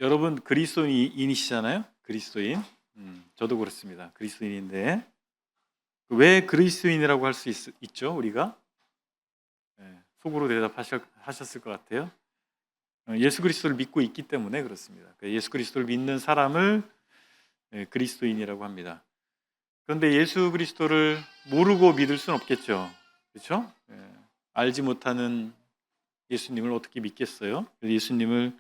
여러분 그리스도인이시잖아요. 그리스도인. 저도 그렇습니다. 그리스도인인데 왜 그리스도인이라고 할 수 있죠? 우리가 속으로 대답하셨을 것 같아요. 예수 그리스도를 믿고 있기 때문에 그렇습니다. 예수 그리스도를 믿는 사람을 그리스도인이라고 합니다. 그런데 예수 그리스도를 모르고 믿을 수는 없겠죠. 그렇죠? 알지 못하는 예수님을 어떻게 믿겠어요? 예수님을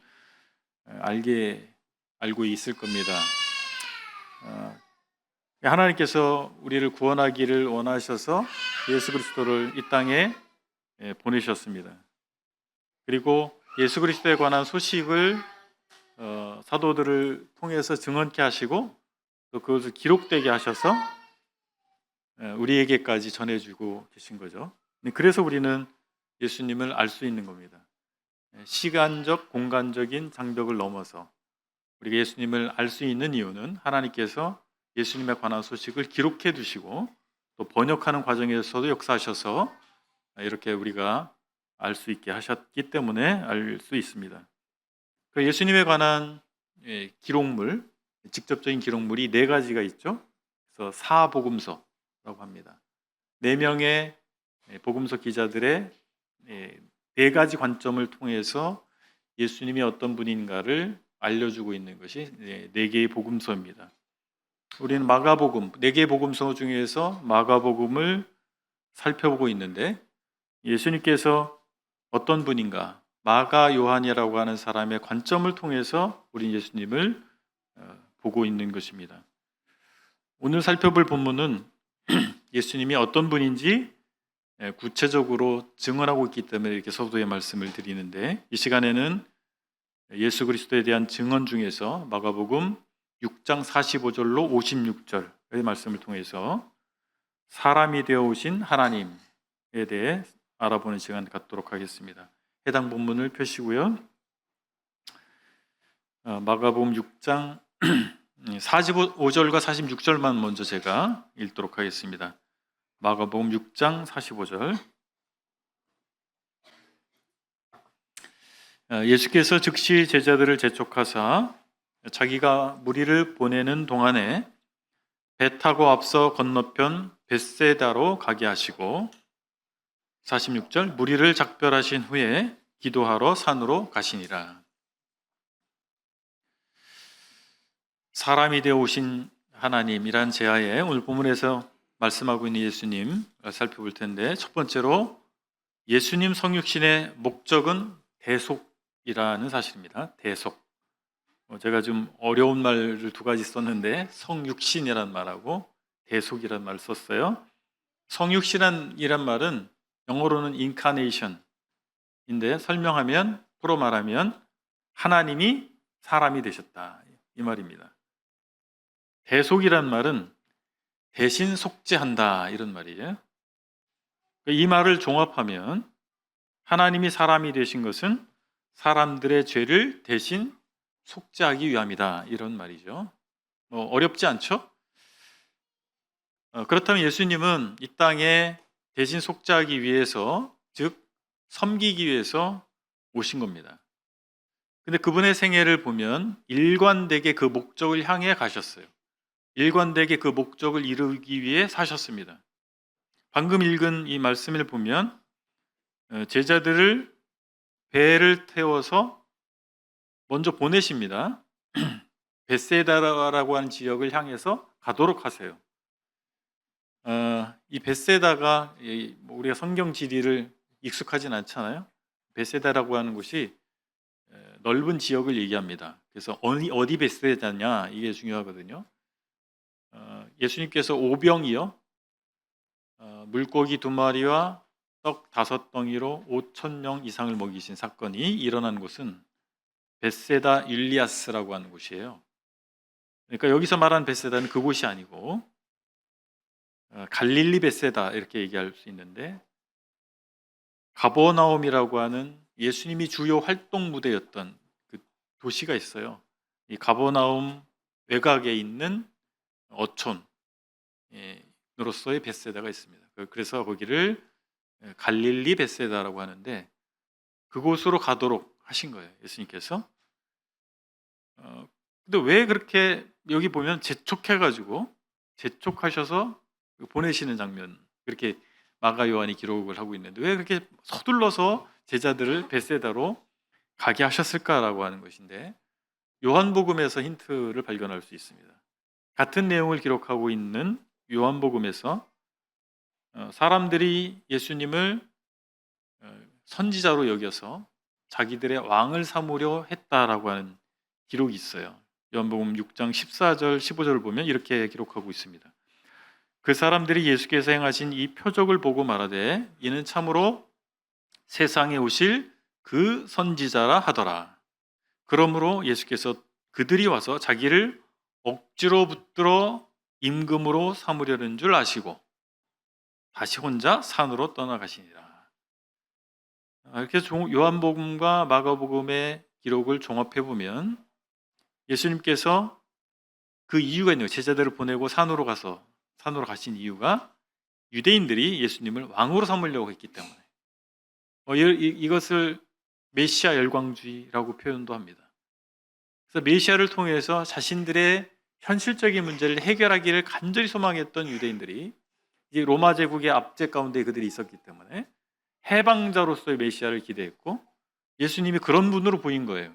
알고 있을 겁니다. 하나님께서 우리를 구원하기를 원하셔서 예수 그리스도를 이 땅에 보내셨습니다. 그리고 예수 그리스도에 관한 소식을 사도들을 통해서 증언케 하시고 또 그것을 기록되게 하셔서 우리에게까지 전해주고 계신 거죠. 그래서 우리는 예수님을 알 수 있는 겁니다. 시간적, 공간적인 장벽을 넘어서 우리가 예수님을 알 수 있는 이유는 하나님께서 예수님에 관한 소식을 기록해 두시고 또 번역하는 과정에서도 역사하셔서 이렇게 우리가 알 수 있게 하셨기 때문에 알 수 있습니다. 그 예수님에 관한 기록물, 직접적인 기록물이 네 가지가 있죠. 그래서 사복음서라고 합니다. 네 명의 복음서 기자들의 네 가지 관점을 통해서 예수님이 어떤 분인가를 알려주고 있는 것이 네 개의 복음서입니다. 우리는 마가복음, 네 개의 복음서 중에서 마가복음을 살펴보고 있는데 예수님께서 어떤 분인가, 마가 요한이라고 하는 사람의 관점을 통해서 우리 예수님을 보고 있는 것입니다. 오늘 살펴볼 본문은 예수님이 어떤 분인지 구체적으로 증언하고 있기 때문에 이렇게 서두에 말씀을 드리는데 이 시간에는 예수 그리스도에 대한 증언 중에서 마가복음 6장 45절로 56절의 말씀을 통해서 사람이 되어 오신 하나님에 대해 알아보는 시간 갖도록 하겠습니다. 해당 본문을 펴시고요. 마가복음 6장 45절과 46절만 먼저 제가 읽도록 하겠습니다. 마가복음 6장 45절. 예수께서 즉시 제자들을 재촉하사 자기가 무리를 보내는 동안에 배 타고 앞서 건너편 벳세다로 가게 하시고 46절 무리를 작별하신 후에 기도하러 산으로 가시니라. 사람이 되어 오신 하나님이란 제하에 오늘 본문에서 말씀하고 있는 예수님 살펴볼 텐데 첫 번째로 예수님 성육신의 목적은 대속이라는 사실입니다. 대속. 제가 좀 어려운 말을 두 가지 썼는데 성육신이란 말하고 대속이란 말을 썼어요. 성육신이란 말은 영어로는 incarnation인데 풀어 말하면 하나님이 사람이 되셨다 이 말입니다. 대속이란 말은 대신 속죄한다 이런 말이에요. 이 말을 종합하면 하나님이 사람이 되신 것은 사람들의 죄를 대신 속죄하기 위함이다 이런 말이죠. 어렵지 않죠? 그렇다면 예수님은 이 땅에 대신 속죄하기 위해서, 즉 섬기기 위해서 오신 겁니다. 근데 그분의 생애를 보면 일관되게 그 목적을 향해 가셨어요. 일관되게 그 목적을 이루기 위해 사셨습니다. 방금 읽은 이 말씀을 보면 제자들을 배를 태워서 먼저 보내십니다. 벳세다라고 하는 지역을 향해서 가도록 하세요. 이 벳세다가 우리가 성경 지리를 익숙하진 않잖아요. 벳세다라고 하는 곳이 넓은 지역을 얘기합니다. 그래서 어디 벳세다냐 이게 중요하거든요. 예수님께서 오병이요, 물고기 2마리와 떡 5덩이로 5,000명 이상을 먹이신 사건이 일어난 곳은 벳세다 율리아스라고 하는 곳이에요. 그러니까 여기서 말하는 벳세다는 그곳이 아니고 갈릴리 벳세다 이렇게 얘기할 수 있는데 가버나움이라고 하는 예수님이 주요 활동 무대였던 그 도시가 있어요. 이 가버나움 외곽에 있는 어촌으로서의 벳세다가 있습니다. 그래서 거기를 갈릴리 벳세다라고 하는데 그곳으로 가도록 하신 거예요. 예수님께서. 근데 왜 그렇게 여기 보면 재촉해가지고 재촉하셔서 보내시는 장면, 그렇게 마가 요한이 기록을 하고 있는데 왜 그렇게 서둘러서 제자들을 벳세다로 가게 하셨을까라고 하는 것인데, 요한복음에서 힌트를 발견할 수 있습니다. 같은 내용을 기록하고 있는 요한복음에서 사람들이 예수님을 선지자로 여겨서 자기들의 왕을 삼으려 했다라고 하는 기록이 있어요. 요한복음 6장 14절 15절을 보면 이렇게 기록하고 있습니다. 그 사람들이 예수께서 행하신 이 표적을 보고 말하되 이는 참으로 세상에 오실 그 선지자라 하더라. 그러므로 예수께서 그들이 와서 자기를 억지로 붙들어 임금으로 삼으려는 줄 아시고 다시 혼자 산으로 떠나가시니라. 이렇게 요한복음과 마가복음의 기록을 종합해 보면 예수님께서 그 이유가 있는 거예요. 제자들을 보내고 산으로 가신 이유가 유대인들이 예수님을 왕으로 삼으려고 했기 때문에. 이것을 메시아 열광주의라고 표현도 합니다. 그래서 메시아를 통해서 자신들의 현실적인 문제를 해결하기를 간절히 소망했던 유대인들이 이제 로마 제국의 압제 가운데 그들이 있었기 때문에 해방자로서의 메시아를 기대했고, 예수님이 그런 분으로 보인 거예요.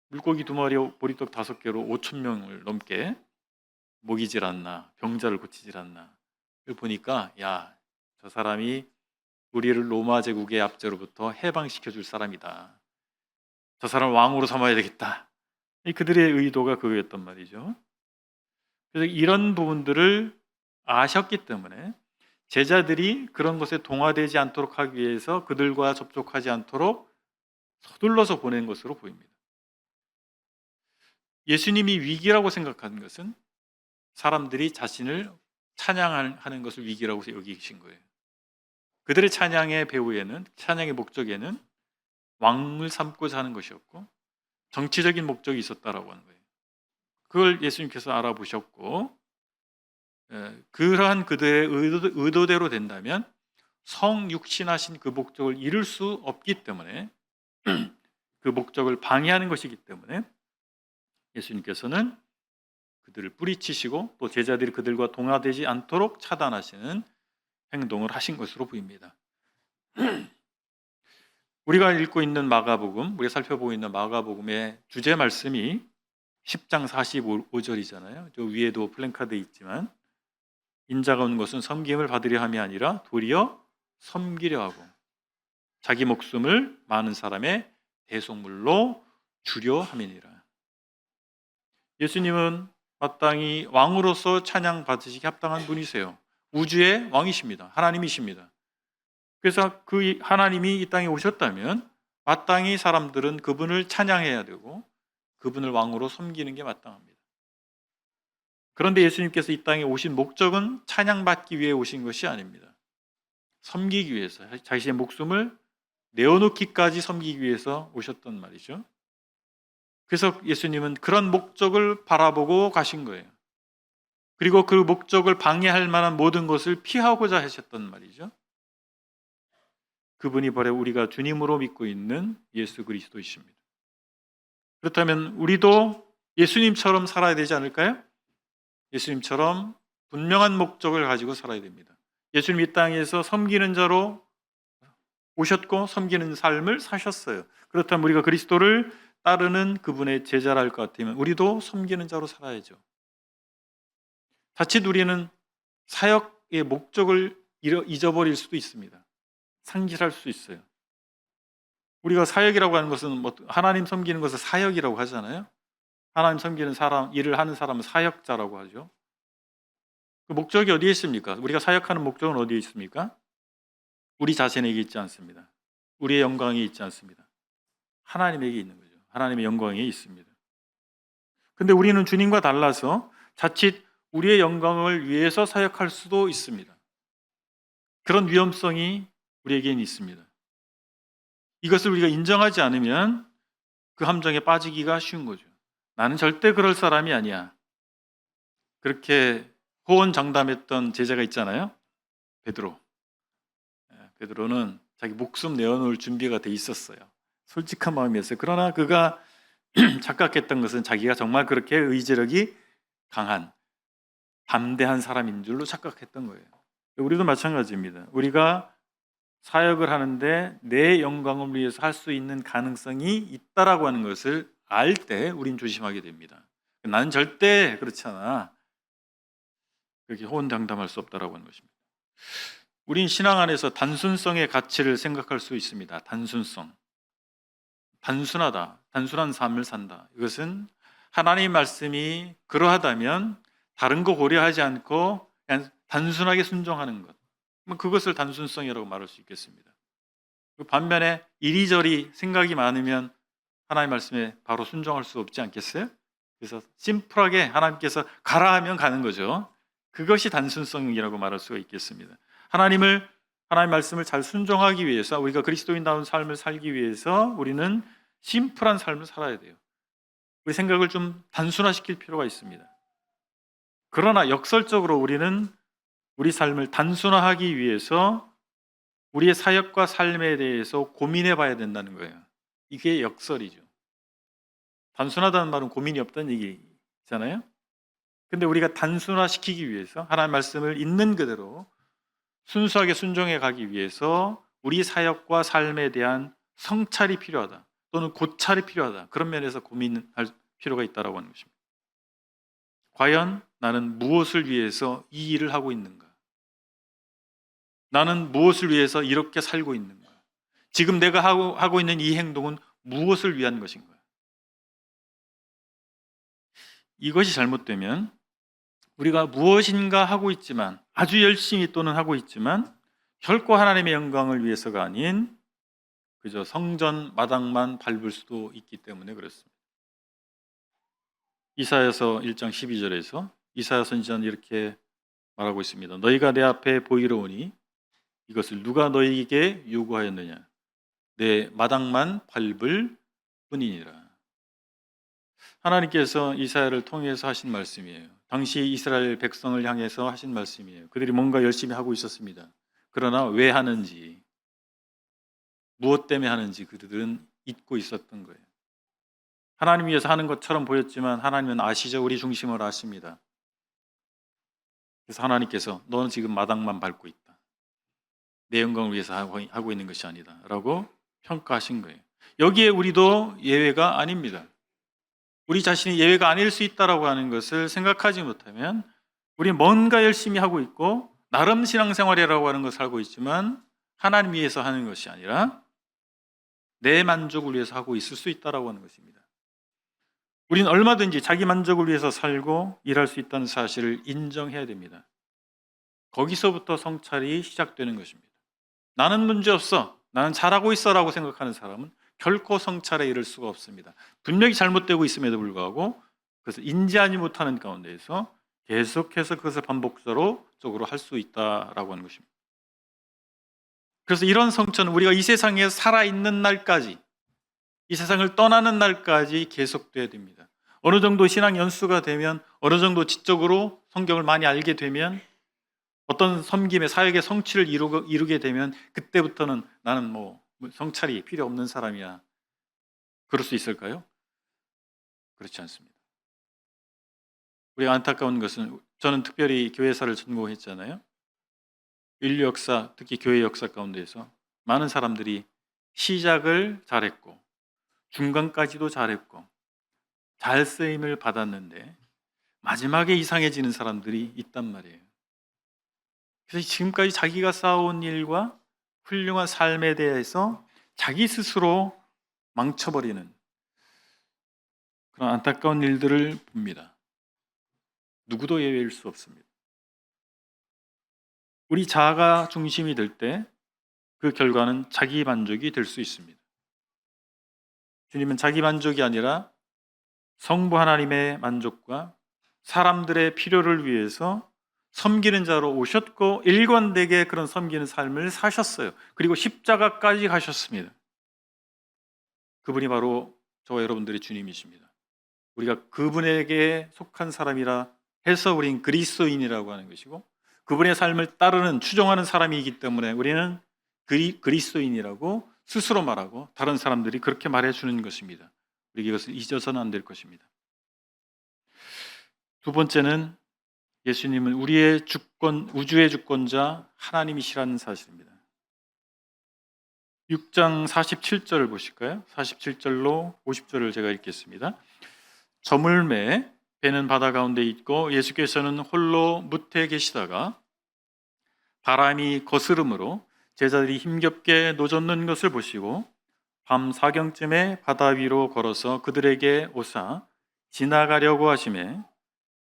물고기 2마리, 보리떡 5개로 5천 명을 넘게 먹이질 않나, 병자를 고치질 않나. 이걸 보니까 야, 저 사람이 우리를 로마 제국의 압제로부터 해방시켜 줄 사람이다. 저 사람을 왕으로 삼아야 되겠다. 그들의 의도가 그거였단 말이죠. 그래서 이런 부분들을 아셨기 때문에 제자들이 그런 것에 동화되지 않도록 하기 위해서 그들과 접촉하지 않도록 서둘러서 보낸 것으로 보입니다. 예수님이 위기라고 생각하는 것은 사람들이 자신을 찬양하는 것을 위기라고 여기신 거예요. 그들의 찬양의 배후에는, 찬양의 목적에는 왕을 삼고자 하는 것이었고 정치적인 목적이 있었다라고 하는 거예요. 그걸 예수님께서 알아보셨고, 그러한 그들의 의도대로 된다면 성육신하신 그 목적을 이룰 수 없기 때문에 그 목적을 방해하는 것이기 때문에 예수님께서는 그들을 뿌리치시고 또 제자들이 그들과 동화되지 않도록 차단하시는 행동을 하신 것으로 보입니다. 우리가 읽고 있는 마가복음, 우리가 살펴보고 있는 마가복음의 주제 말씀이 10장 45절이잖아요. 저 위에도 플랜카드에 있지만 인자가 온 것은 섬김을 받으려 함이 아니라 도리어 섬기려 하고 자기 목숨을 많은 사람의 대속물로 주려 함이니라. 예수님은 마땅히 왕으로서 찬양받으시기 합당한 분이세요. 우주의 왕이십니다. 하나님이십니다. 그래서 그 하나님이 이 땅에 오셨다면 마땅히 사람들은 그분을 찬양해야 되고 그분을 왕으로 섬기는 게 마땅합니다. 그런데 예수님께서 이 땅에 오신 목적은 찬양받기 위해 오신 것이 아닙니다. 섬기기 위해서, 자신의 목숨을 내어놓기까지 섬기기 위해서 오셨단 말이죠. 그래서 예수님은 그런 목적을 바라보고 가신 거예요. 그리고 그 목적을 방해할 만한 모든 것을 피하고자 하셨단 말이죠. 그분이 바로 우리가 주님으로 믿고 있는 예수 그리스도이십니다. 그렇다면 우리도 예수님처럼 살아야 되지 않을까요? 예수님처럼 분명한 목적을 가지고 살아야 됩니다. 예수님 이 땅에서 섬기는 자로 오셨고 섬기는 삶을 사셨어요. 그렇다면 우리가 그리스도를 따르는 그분의 제자라 할 것 같으면 우리도 섬기는 자로 살아야죠. 자칫 우리는 사역의 목적을 잊어버릴 수도 있습니다. 상실할 수 있어요. 우리가 사역이라고 하는 것은 하나님 섬기는 것을 사역이라고 하잖아요. 하나님 섬기는 사람, 일을 하는 사람은 사역자라고 하죠. 그 목적이 어디에 있습니까? 우리가 사역하는 목적은 어디에 있습니까? 우리 자신에게 있지 않습니다. 우리의 영광에 있지 않습니다. 하나님에게 있는 거죠. 하나님의 영광에 있습니다. 근데 우리는 주님과 달라서 자칫 우리의 영광을 위해서 사역할 수도 있습니다. 그런 위험성이 우리에게는 있습니다. 이것을 우리가 인정하지 않으면 그 함정에 빠지기가 쉬운 거죠. 나는 절대 그럴 사람이 아니야. 그렇게 호언장담했던 제자가 있잖아요. 베드로. 베드로는 자기 목숨 내어놓을 준비가 돼 있었어요. 솔직한 마음이었어요. 그러나 그가 착각했던 것은 자기가 정말 그렇게 의지력이 강한 담대한 사람인 줄로 착각했던 거예요. 우리도 마찬가지입니다. 우리가 사역을 하는데 내 영광을 위해서 할 수 있는 가능성이 있다라고 하는 것을 알 때 우린 조심하게 됩니다. 나는 절대 그렇지 않아. 그렇게 호언장담할 수 없다라고 하는 것입니다. 우린 신앙 안에서 단순성의 가치를 생각할 수 있습니다. 단순성. 단순하다. 단순한 삶을 산다. 이것은 하나님의 말씀이 그러하다면 다른 거 고려하지 않고 그냥 단순하게 순종하는 것. 그것을 단순성이라고 말할 수 있겠습니다. 반면에 이리저리 생각이 많으면 하나님의 말씀에 바로 순종할 수 없지 않겠어요? 그래서 심플하게 하나님께서 가라 하면 가는 거죠. 그것이 단순성이라고 말할 수가 있겠습니다. 하나님 말씀을 잘 순종하기 위해서, 우리가 그리스도인다운 삶을 살기 위해서 우리는 심플한 삶을 살아야 돼요. 우리 생각을 좀 단순화시킬 필요가 있습니다. 그러나 역설적으로 우리는 우리 삶을 단순화하기 위해서 우리의 사역과 삶에 대해서 고민해 봐야 된다는 거예요. 이게 역설이죠. 단순하다는 말은 고민이 없다는 얘기잖아요. 근데 우리가 단순화시키기 위해서 하나님의 말씀을 있는 그대로 순수하게 순종해 가기 위해서 우리 사역과 삶에 대한 성찰이 필요하다, 또는 고찰이 필요하다. 그런 면에서 고민할 필요가 있다고 하는 것입니다. 과연 나는 무엇을 위해서 이 일을 하고 있는가? 나는 무엇을 위해서 이렇게 살고 있는가? 지금 내가 하고 있는 이 행동은 무엇을 위한 것인가? 이것이 잘못되면 우리가 무엇인가 하고 있지만, 아주 열심히 또는 하고 있지만 결코 하나님의 영광을 위해서가 아닌 그저 성전 마당만 밟을 수도 있기 때문에 그렇습니다. 이사야서 1장 12절에서 이사야 선지자는 이렇게 말하고 있습니다. 너희가 내 앞에 보이러 오니 이것을 누가 너희에게 요구하였느냐? 내 마당만 밟을 뿐이니라. 하나님께서 이사야를 통해서 하신 말씀이에요. 당시 이스라엘 백성을 향해서 하신 말씀이에요. 그들이 뭔가 열심히 하고 있었습니다. 그러나 왜 하는지, 무엇 때문에 하는지 그들은 잊고 있었던 거예요. 하나님 위해서 하는 것처럼 보였지만 하나님은 아시죠? 우리 중심을 아십니다. 그래서 하나님께서 너는 지금 마당만 밟고 있다. 내 영광을 위해서 하고 있는 것이 아니다 라고 평가하신 거예요. 여기에 우리도 예외가 아닙니다. 우리 자신이 예외가 아닐 수 있다라고 하는 것을 생각하지 못하면 우리 뭔가 열심히 하고 있고 나름 신앙생활이라고 하는 것을 알고 있지만 하나님 위해서 하는 것이 아니라 내 만족을 위해서 하고 있을 수 있다라고 하는 것입니다. 우리는 얼마든지 자기 만족을 위해서 살고 일할 수 있다는 사실을 인정해야 됩니다. 거기서부터 성찰이 시작되는 것입니다. 나는 문제없어, 나는 잘하고 있어 라고 생각하는 사람은 결코 성찰에 이를 수가 없습니다. 분명히 잘못되고 있음에도 불구하고 그것을 인지하지 못하는 가운데에서 계속해서 그것을 반복적으로 할 수 있다라고 하는 것입니다. 그래서 이런 성찰은 우리가 이 세상에 살아있는 날까지, 이 세상을 떠나는 날까지 계속돼야 됩니다. 어느 정도 신앙 연수가 되면, 어느 정도 지적으로 성경을 많이 알게 되면, 어떤 섬김의 사역의 성취를 이루게 되면 그때부터는 나는 성찰이 필요 없는 사람이야. 그럴 수 있을까요? 그렇지 않습니다. 우리가 안타까운 것은, 저는 특별히 교회사를 전공했잖아요. 인류 역사, 특히 교회 역사 가운데서 많은 사람들이 시작을 잘했고 중간까지도 잘했고 잘 쓰임을 받았는데 마지막에 이상해지는 사람들이 있단 말이에요. 그래서 지금까지 자기가 쌓아온 일과 훌륭한 삶에 대해서 자기 스스로 망쳐버리는 그런 안타까운 일들을 봅니다. 누구도 예외일 수 없습니다. 우리 자아가 중심이 될 때 그 결과는 자기 만족이 될 수 있습니다. 주님은 자기 만족이 아니라 성부 하나님의 만족과 사람들의 필요를 위해서 섬기는 자로 오셨고 일관되게 그런 섬기는 삶을 사셨어요. 그리고 십자가까지 가셨습니다. 그분이 바로 저와 여러분들의 주님이십니다. 우리가 그분에게 속한 사람이라 해서 우린 그리스도인이라고 하는 것이고, 그분의 삶을 따르는, 추종하는 사람이기 때문에 우리는 그리스도인이라고 스스로 말하고 다른 사람들이 그렇게 말해주는 것입니다. 우리가 이것을 잊어서는 안 될 것입니다. 두 번째는 예수님은 우리의 주권, 우주의 주권자 하나님이시라는 사실입니다. 6장 47절을 보실까요? 47절로 50절을 제가 읽겠습니다. 저물매 배는 바다 가운데 있고 예수께서는 홀로 무태에 계시다가 바람이 거스름으로 제자들이 힘겹게 노젓는 것을 보시고 밤 사경쯤에 바다 위로 걸어서 그들에게 오사 지나가려고 하심에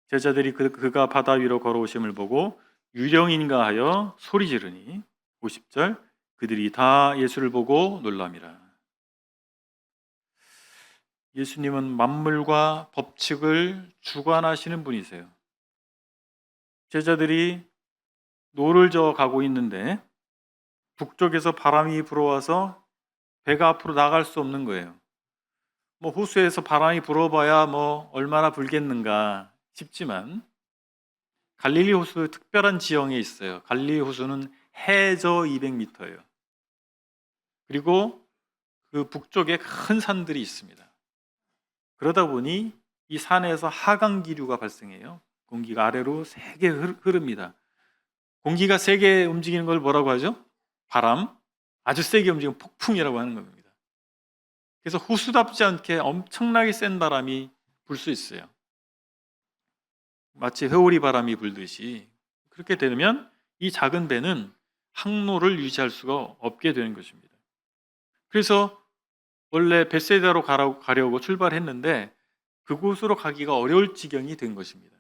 제자들이 그가 바다 위로 걸어오심을 보고 유령인가 하여 소리 지르니 50절 그들이 다 예수를 보고 놀람이라. 예수님은 만물과 법칙을 주관하시는 분이세요. 제자들이 노를 저어 가고 있는데 북쪽에서 바람이 불어와서 배가 앞으로 나갈 수 없는 거예요. 호수에서 바람이 불어봐야 얼마나 불겠는가 싶지만 갈릴리 호수 특별한 지형에 있어요. 갈릴리 호수는 해저 200m예요. 그리고 그 북쪽에 큰 산들이 있습니다. 그러다 보니 이 산에서 하강 기류가 발생해요. 공기가 아래로 세게 흐릅니다. 공기가 세게 움직이는 걸 뭐라고 하죠? 바람. 아주 세게 움직이는 폭풍이라고 하는 겁니다. 그래서 호수답지 않게 엄청나게 센 바람이 불 수 있어요. 마치 회오리 바람이 불듯이. 그렇게 되면 이 작은 배는 항로를 유지할 수가 없게 되는 것입니다. 그래서 원래 벳세다로 가려고 출발했는데 그곳으로 가기가 어려울 지경이 된 것입니다.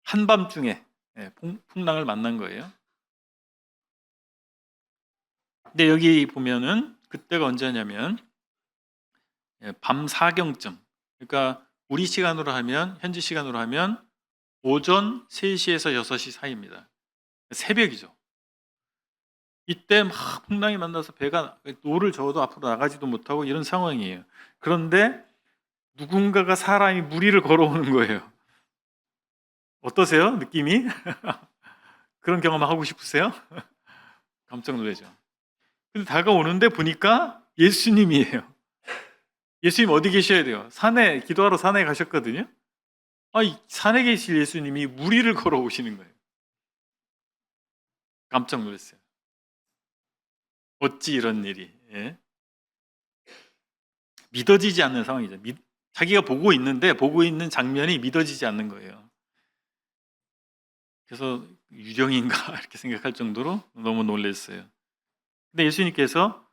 한밤중에 풍랑을 만난 거예요. 근데 여기 보면은 그때가 언제냐면 밤 4경쯤, 그러니까 우리 시간으로 하면, 현지 시간으로 하면 오전 3시에서 6시 사이입니다. 새벽이죠. 이때 막 풍랑이 만나서 배가 노를 저어도 앞으로 나가지도 못하고 이런 상황이에요. 그런데 누군가가 사람이 무리를 걸어오는 거예요. 어떠세요? 느낌이? 그런 경험 하고 싶으세요? 깜짝 놀라죠. 근데 다가오는데 보니까 예수님이에요. 예수님 어디 계셔야 돼요? 산에, 기도하러 산에 가셨거든요. 이 산에 계실 예수님이 무리를 걸어오시는 거예요. 깜짝 놀랐어요. 어찌 이런 일이. 믿어지지 않는 상황이죠. 자기가 보고 있는데 보고 있는 장면이 믿어지지 않는 거예요. 그래서 유령인가 이렇게 생각할 정도로 너무 놀랐어요. 근데 예수님께서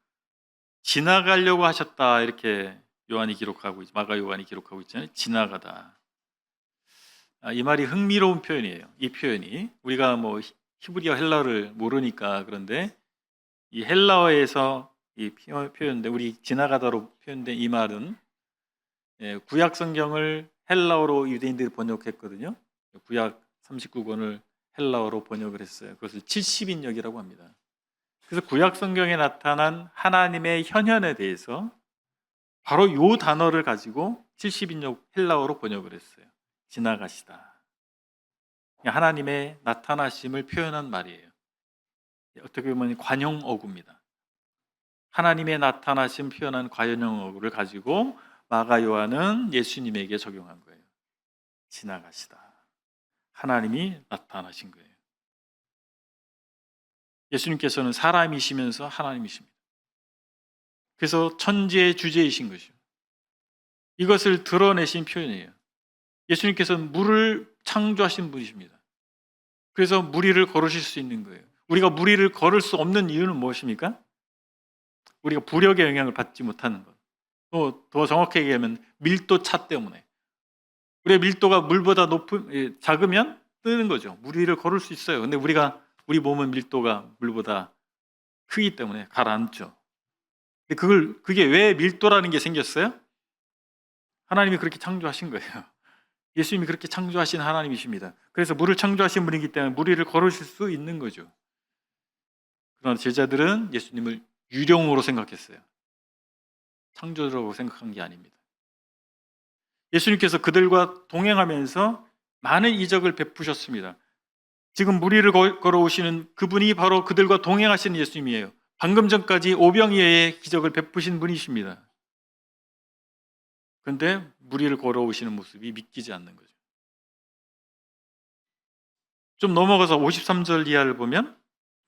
지나가려고 하셨다 이렇게 마가 요한이 기록하고 있잖아요. 지나가다. 이 말이 흥미로운 표현이에요. 이 표현이 우리가 히브리어 헬라어를 모르니까 그런데 이 헬라어에서 이 표현된 우리 지나가다로 표현된 이 말은 구약 성경을 헬라어로 유대인들이 번역했거든요. 구약 39권을 헬라어로 번역을 했어요. 그것을 70인역이라고 합니다. 그래서 구약 성경에 나타난 하나님의 현현에 대해서 바로 이 단어를 가지고 70인역 헬라어로 번역을 했어요. 지나가시다. 하나님의 나타나심을 표현한 말이에요. 어떻게 보면 관용어구입니다. 하나님의 나타나심 표현한 관용어구를 가지고 마가 요한은 예수님에게 적용한 거예요. 지나가시다. 하나님이 나타나신 거예요. 예수님께서는 사람이시면서 하나님이십니다. 그래서 천지의 주제이신 것이요. 이것을 드러내신 표현이에요. 예수님께서는 물을 창조하신 분이십니다. 그래서 무리를 걸으실 수 있는 거예요. 우리가 무리를 걸을 수 없는 이유는 무엇입니까? 우리가 부력의 영향을 받지 못하는 것. 또 더 정확하게 얘기하면 밀도 차 때문에. 우리의 밀도가 물보다 작으면 뜨는 거죠. 무리를 걸을 수 있어요. 근데 우리 몸은 밀도가 물보다 크기 때문에 가라앉죠. 근데 그게 왜 밀도라는 게 생겼어요? 하나님이 그렇게 창조하신 거예요. 예수님이 그렇게 창조하신 하나님이십니다. 그래서 물을 창조하신 분이기 때문에 무리를 걸으실 수 있는 거죠. 그러나 제자들은 예수님을 유령으로 생각했어요. 창조주라고 생각한 게 아닙니다. 예수님께서 그들과 동행하면서 많은 이적을 베푸셨습니다. 지금 무리를 걸어오시는 그분이 바로 그들과 동행하시는 예수님이에요. 방금 전까지 오병이어의 기적을 베푸신 분이십니다. 그런데 무리를 걸어오시는 모습이 믿기지 않는 거죠. 좀 넘어가서 53절 이하를 보면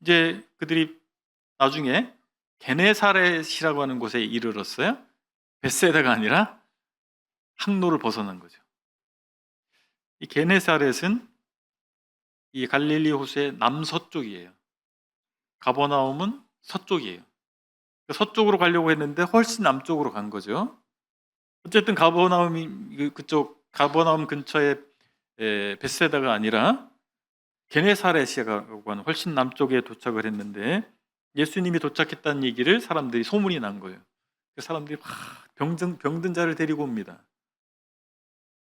이제 그들이 나중에 게네사렛이라고 하는 곳에 이르렀어요. 벳세다가 아니라 항로를 벗어난 거죠. 이 게네사렛은 이 갈릴리 호수의 남서쪽이에요. 가버나움은 서쪽이에요. 서쪽으로 가려고 했는데 훨씬 남쪽으로 간 거죠. 어쨌든 그쪽 가버나움 근처에 벳세다가 아니라 게네사렛이라고 하는 훨씬 남쪽에 도착을 했는데 예수님이 도착했다는 얘기를 사람들이 소문이 난 거예요. 사람들이 막 병든 자를 데리고 옵니다.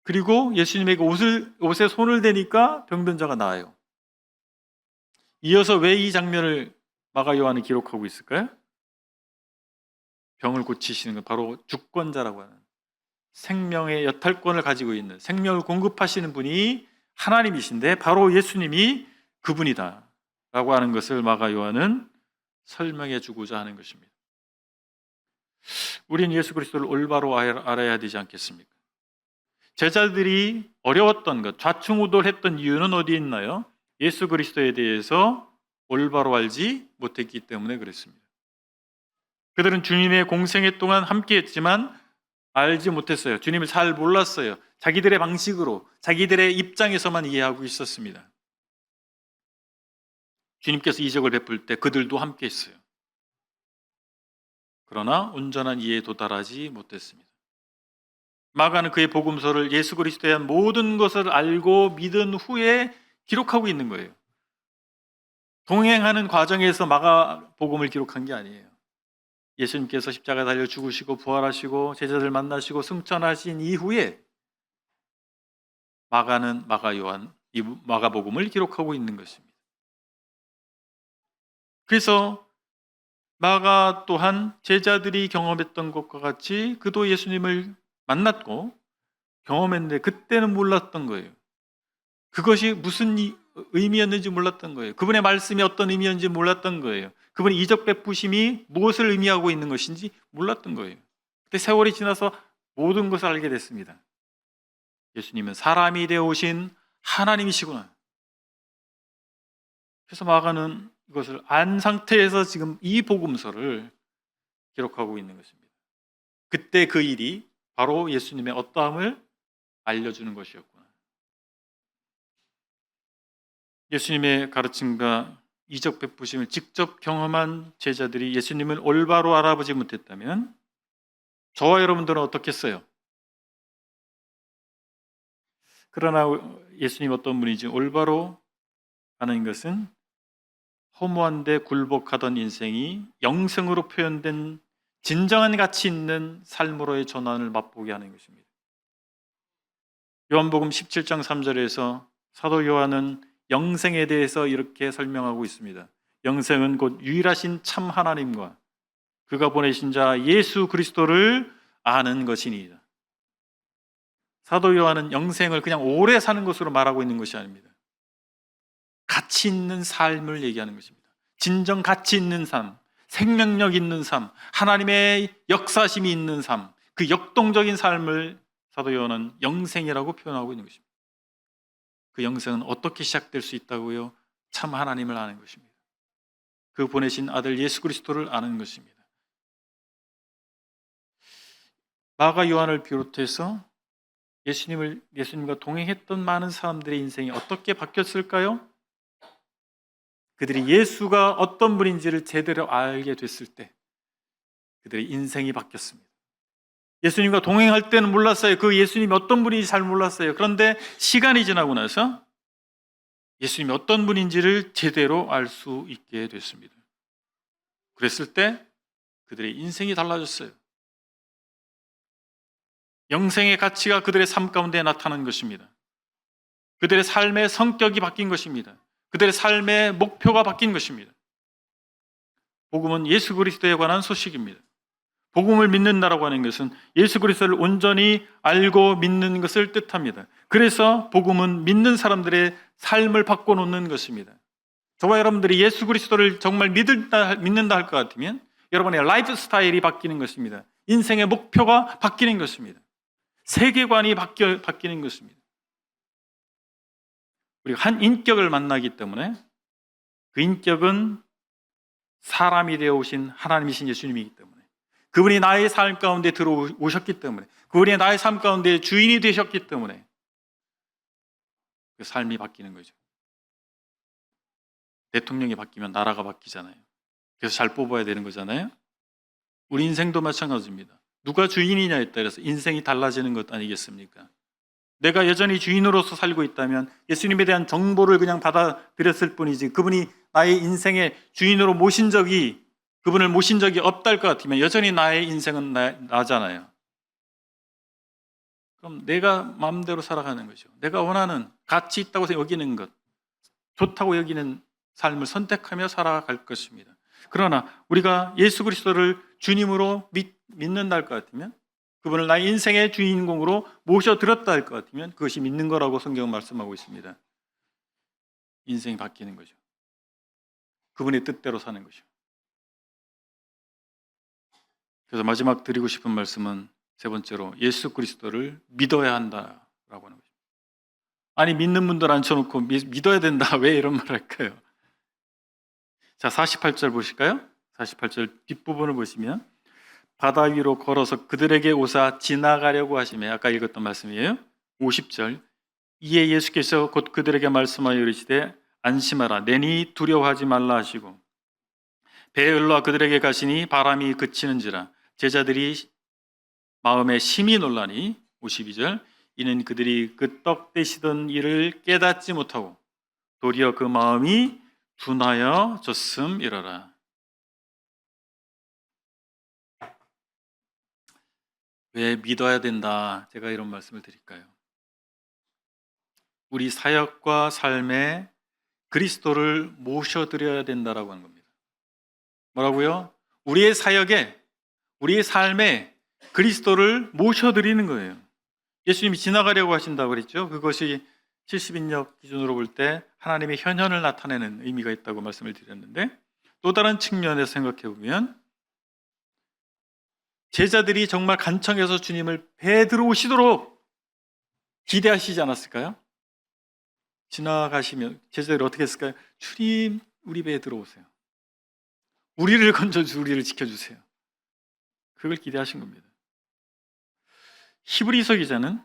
그리고 예수님에게 옷에 손을 대니까 병든 자가 나아요. 이어서 왜 이 장면을 마가 요한이 기록하고 있을까요? 병을 고치시는 건 바로 주권자라고 하는, 생명의 여탈권을 가지고 있는, 생명을 공급하시는 분이 하나님이신데 바로 예수님이 그분이다 라고 하는 것을 마가 요한은 설명해 주고자 하는 것입니다. 우리는 예수 그리스도를 올바로 알아야 되지 않겠습니까? 제자들이 어려웠던 것, 좌충우돌했던 이유는 어디에 있나요? 예수 그리스도에 대해서 올바로 알지 못했기 때문에 그랬습니다. 그들은 주님의 공생애 동안 함께했지만 알지 못했어요. 주님을 잘 몰랐어요. 자기들의 방식으로, 자기들의 입장에서만 이해하고 있었습니다. 주님께서 이적을 베풀 때 그들도 함께했어요. 그러나 온전한 이해에 도달하지 못했습니다. 마가는 그의 복음서를 예수 그리스도에 대한 모든 것을 알고 믿은 후에 기록하고 있는 거예요. 동행하는 과정에서 마가 복음을 기록한 게 아니에요. 예수님께서 십자가에 달려 죽으시고 부활하시고 제자들 만나시고 승천하신 이후에 마가는 마가 요한, 이 마가복음을 기록하고 있는 것입니다. 그래서 마가 또한 제자들이 경험했던 것과 같이 그도 예수님을 만났고 경험했는데 그때는 몰랐던 거예요. 그것이 무슨 의미였는지 몰랐던 거예요. 그분의 말씀이 어떤 의미였는지 몰랐던 거예요. 그분의 이적 베푸심이 무엇을 의미하고 있는 것인지 몰랐던 거예요. 그때 세월이 지나서 모든 것을 알게 됐습니다. 예수님은 사람이 되어 오신 하나님이시구나. 그래서 마가는 이것을 안 상태에서 지금 이 복음서를 기록하고 있는 것입니다. 그때 그 일이 바로 예수님의 어떠함을 알려주는 것이었구나. 예수님의 가르침과 이적 베푸심을 직접 경험한 제자들이 예수님을 올바로 알아보지 못했다면 저와 여러분들은 어떻겠어요? 그러나 예수님 어떤 분인지 올바로 아는 것은 허무한데 굴복하던 인생이 영생으로 표현된 진정한 가치 있는 삶으로의 전환을 맛보게 하는 것입니다. 요한복음 17장 3절에서 사도 요한은 영생에 대해서 이렇게 설명하고 있습니다. 영생은 곧 유일하신 참 하나님과 그가 보내신 자 예수 그리스도를 아는 것이니이다. 사도 요한은 영생을 그냥 오래 사는 것으로 말하고 있는 것이 아닙니다. 가치 있는 삶을 얘기하는 것입니다. 진정 가치 있는 삶, 생명력 있는 삶, 하나님의 역사심이 있는 삶, 그 역동적인 삶을 사도 요한은 영생이라고 표현하고 있는 것입니다. 그 영생은 어떻게 시작될 수 있다고요? 참 하나님을 아는 것입니다. 그 보내신 아들 예수 그리스도를 아는 것입니다. 마가 요한을 비롯해서 예수님과 동행했던 많은 사람들의 인생이 어떻게 바뀌었을까요? 그들이 예수가 어떤 분인지를 제대로 알게 됐을 때 그들의 인생이 바뀌었습니다. 예수님과 동행할 때는 몰랐어요. 그 예수님이 어떤 분인지 잘 몰랐어요. 그런데 시간이 지나고 나서 예수님이 어떤 분인지를 제대로 알 수 있게 됐습니다. 그랬을 때 그들의 인생이 달라졌어요. 영생의 가치가 그들의 삶 가운데 나타난 것입니다. 그들의 삶의 성격이 바뀐 것입니다. 그들의 삶의 목표가 바뀐 것입니다. 복음은 예수 그리스도에 관한 소식입니다. 복음을 믿는다라고 하는 것은 예수 그리스도를 온전히 알고 믿는 것을 뜻합니다. 그래서 복음은 믿는 사람들의 삶을 바꿔놓는 것입니다. 저와 여러분들이 예수 그리스도를 정말 믿는다 할 것 같으면 여러분의 라이프 스타일이 바뀌는 것입니다. 인생의 목표가 바뀌는 것입니다. 세계관이 바뀌는 것입니다. 우리가 한 인격을 만나기 때문에 그 인격은 사람이 되어 오신 하나님이신 예수님이기 때문에, 그분이 나의 삶 가운데 들어오셨기 때문에, 그분이 나의 삶 가운데 주인이 되셨기 때문에 그 삶이 바뀌는 거죠. 대통령이 바뀌면 나라가 바뀌잖아요. 그래서 잘 뽑아야 되는 거잖아요. 우리 인생도 마찬가지입니다. 누가 주인이냐에 따라서 인생이 달라지는 것 아니겠습니까? 내가 여전히 주인으로서 살고 있다면 예수님에 대한 정보를 그냥 받아들였을 뿐이지, 그분이 나의 인생의 주인으로 그분을 모신 적이 없다 할 것 같으면 여전히 나의 인생은 나잖아요. 그럼 내가 마음대로 살아가는 거죠. 내가 원하는, 가치 있다고 여기는 것, 좋다고 여기는 삶을 선택하며 살아갈 것입니다. 그러나 우리가 예수 그리스도를 주님으로 믿는다 할 것 같으면, 그분을 나의 인생의 주인공으로 모셔들었다 할 것 같으면 그것이 믿는 거라고 성경은 말씀하고 있습니다. 인생이 바뀌는 거죠. 그분의 뜻대로 사는 거죠. 그래서 마지막 드리고 싶은 말씀은 세 번째로 예수 그리스도를 믿어야 한다라고 하는 거죠. 아니, 믿는 분들 앉혀놓고 믿어야 된다, 왜 이런 말 할까요? 자, 48절 보실까요? 48절 뒷부분을 보시면, 바다 위로 걸어서 그들에게 오사 지나가려고 하시며, 아까 읽었던 말씀이에요. 50절, 이에 예수께서 곧 그들에게 말씀하여 이르시되 안심하라, 내니 두려워하지 말라 하시고 배에 올라 그들에게 가시니 바람이 그치는지라 제자들이 마음에 심히 놀라니, 52절, 이는 그들이 그 떡 떼시던 일을 깨닫지 못하고 도리어 그 마음이 둔하여 졌음이러라. 왜 믿어야 된다, 제가 이런 말씀을 드릴까요? 우리 사역과 삶에 그리스도를 모셔드려야 된다라고 하는 겁니다. 뭐라고요? 우리의 사역에, 우리의 삶에 그리스도를 모셔드리는 거예요. 예수님이 지나가려고 하신다고 그랬죠. 그것이 70인역 기준으로 볼 때 하나님의 현현을 나타내는 의미가 있다고 말씀을 드렸는데, 또 다른 측면에서 생각해 보면 제자들이 정말 간청해서 주님을 배에 들어오시도록 기대하시지 않았을까요? 지나가시면 제자들이 어떻게 했을까요? 주님, 우리 배에 들어오세요. 우리를 건져주세요. 우리를 지켜주세요. 그걸 기대하신 겁니다. 히브리서 기자는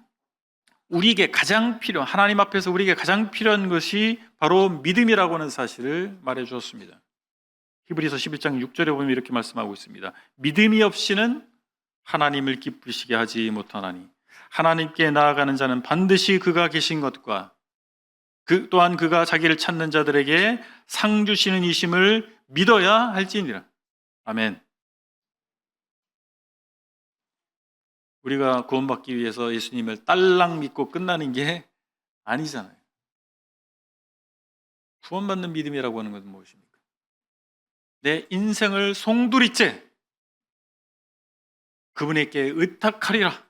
우리에게 가장 필요한, 하나님 앞에서 우리에게 가장 필요한 것이 바로 믿음이라고 하는 사실을 말해 주었습니다. 히브리서 11장 6절에 보면 이렇게 말씀하고 있습니다. 믿음이 없이는 하나님을 기쁘시게 하지 못하나니 하나님께 나아가는 자는 반드시 그가 계신 것과 또한 그가 자기를 찾는 자들에게 상 주시는 이심을 믿어야 할지니라. 아멘. 우리가 구원받기 위해서 예수님을 딸랑 믿고 끝나는 게 아니잖아요. 구원받는 믿음이라고 하는 것은 무엇입니까? 내 인생을 송두리째 그분에게 의탁하리라.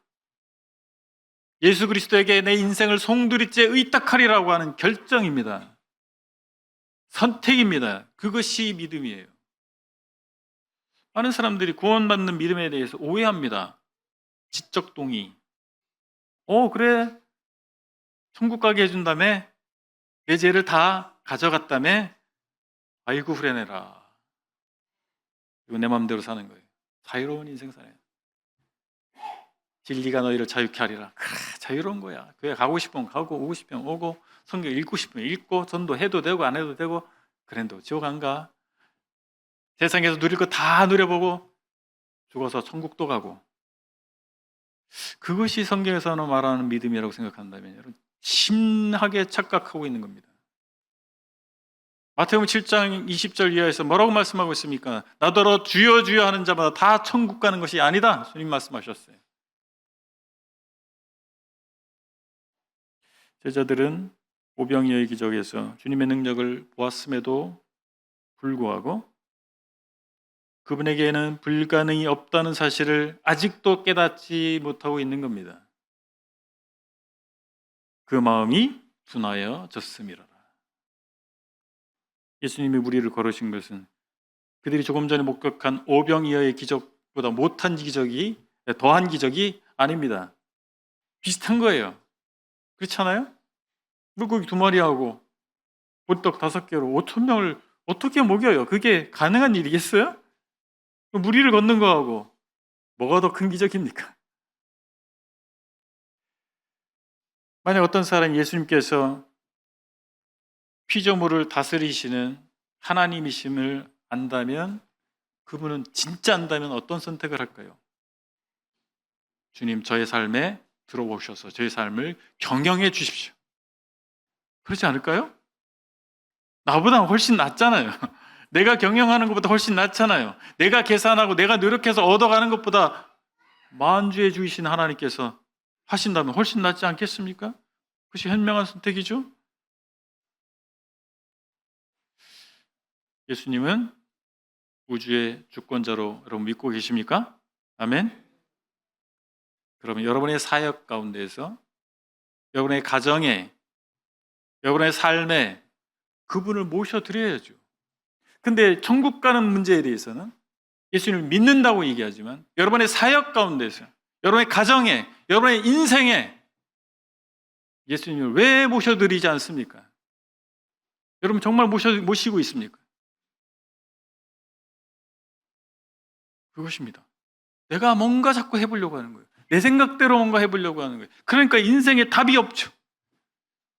예수 그리스도에게 내 인생을 송두리째 의탁하리라고 하는 결정입니다. 선택입니다. 그것이 믿음이에요. 많은 사람들이 구원받는 믿음에 대해서 오해합니다. 지적 동의. 그래, 천국 가게 해준다며, 내 죄를 다 가져갔다며, 아이고 후련해라. 이거 내 마음대로 사는 거예요. 자유로운 인생 살아요. 진리가 너희를 자유케 하리라. 그래, 자유로운 거야. 그래, 가고 싶으면 가고, 오고 싶으면 오고, 성경 읽고 싶으면 읽고, 전도해도 되고 안 해도 되고. 그래도 지옥 안 가. 세상에서 누릴 거 다 누려보고 죽어서 천국도 가고. 그것이 성경에서는 말하는 믿음이라고 생각한다면 여러분, 심하게 착각하고 있는 겁니다. 마태복음 7장 20절 이하에서 뭐라고 말씀하고 있습니까? 나더러 주여 주여 하는 자마다 다 천국 가는 것이 아니다, 주님 말씀하셨어요. 제자들은 오병이어의 기적에서 주님의 능력을 보았음에도 불구하고 그분에게는 불가능이 없다는 사실을 아직도 깨닫지 못하고 있는 겁니다. 그 마음이 둔하여 졌음이로라. 예수님이 우리를 걸으신 것은 그들이 조금 전에 목격한 오병이어의 기적보다 못한 기적이, 더한 기적이 아닙니다. 비슷한 거예요. 그렇잖아요? 물고기 2마리하고 보떡 5개로 5천 명을 어떻게 먹여요? 그게 가능한 일이겠어요? 무리를 걷는 거하고 뭐가 더 큰 기적입니까? 만약 어떤 사람이 예수님께서 피조물을 다스리시는 하나님이심을 안다면, 그분은 진짜 안다면 어떤 선택을 할까요? 주님, 저의 삶에 들어오셔서 저의 삶을 경영해 주십시오. 그렇지 않을까요? 나보다 훨씬 낫잖아요. 내가 경영하는 것보다 훨씬 낫잖아요. 내가 계산하고 내가 노력해서 얻어가는 것보다 만주의 주이신 하나님께서 하신다면 훨씬 낫지 않겠습니까? 그것이 현명한 선택이죠. 예수님은 우주의 주권자로 여러분 믿고 계십니까? 아멘. 그러면 여러분의 사역 가운데에서, 여러분의 가정에, 여러분의 삶에 그분을 모셔드려야죠. 근데 천국 가는 문제에 대해서는 예수님을 믿는다고 얘기하지만 여러분의 사역 가운데서, 여러분의 가정에, 여러분의 인생에 예수님을 왜 모셔드리지 않습니까? 여러분 정말 모시고 있습니까? 그것입니다. 내가 뭔가 자꾸 해보려고 하는 거예요. 내 생각대로 뭔가 해보려고 하는 거예요. 그러니까 인생에 답이 없죠.